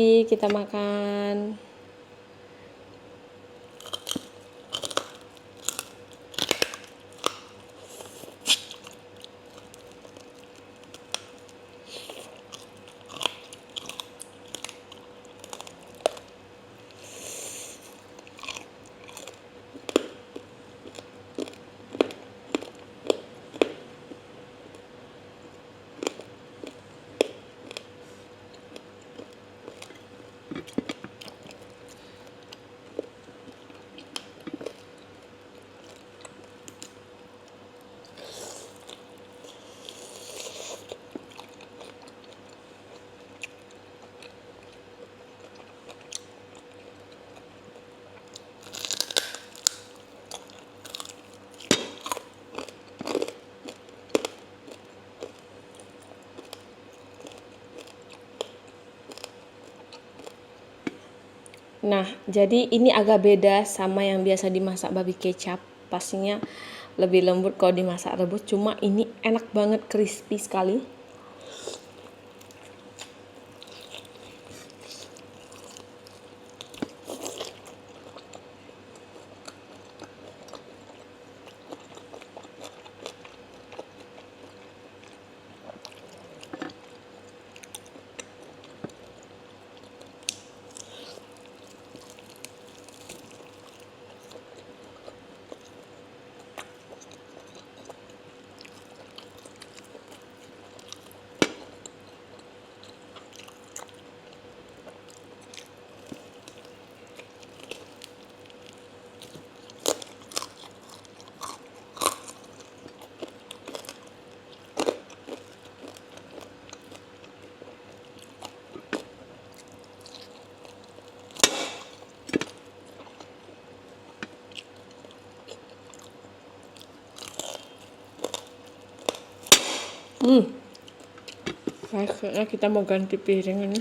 Kita makan. Nah, jadi ini agak beda sama yang biasa dimasak babi kecap. Pastinya lebih lembut kalau dimasak rebus. Cuma ini enak banget, crispy sekali. Kayaknya kita mau ganti piring ini.